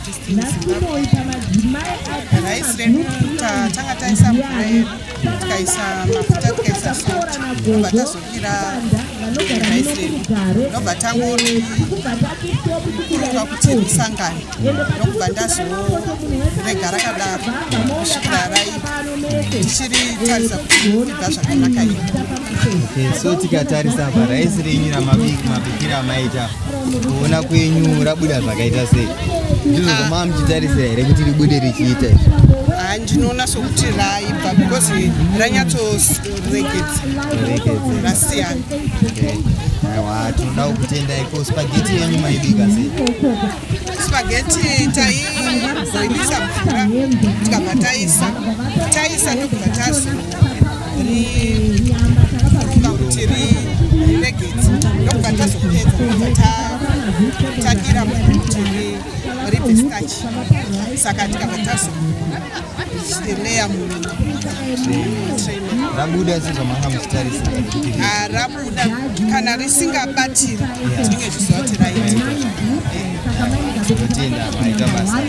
Broadcasting Zimbabwe. Raisi redu tanga taisa mvura, tikaisa mafuta, tikaisa salt, ndobva tazokira raisi redu. Ndobva tangokurunga kuti risangane, ndokubva ndazorega rakadaro kusvikira raibva, tichiritarisa kuti ibva zvakanaka here. So tikatarisa raisi renyu ramabikira amaita, kuona kwenyu rabuda zvakaita sei? Ndizvo zvamava muchitarisa here kuti ribude richiita izvi? Ndinoona sokuti raibva because ranyatsoregedza rasiyana. Aiwa, tinoda kutendai. Ko spaghetti yenyu maibika sei? Spaghetti taiboilisa mvura, tikabva taisa ndokubva tazorirunga kuti riregedze, ndokubva tazopedza ndokubva takira kuti ribve starch. Saka tikabva tazoleya rabuda sezvamanga muchitarisa? Rabuda, kana risingabatiri tinenge tiziva kuti raita. Totenda maita basa.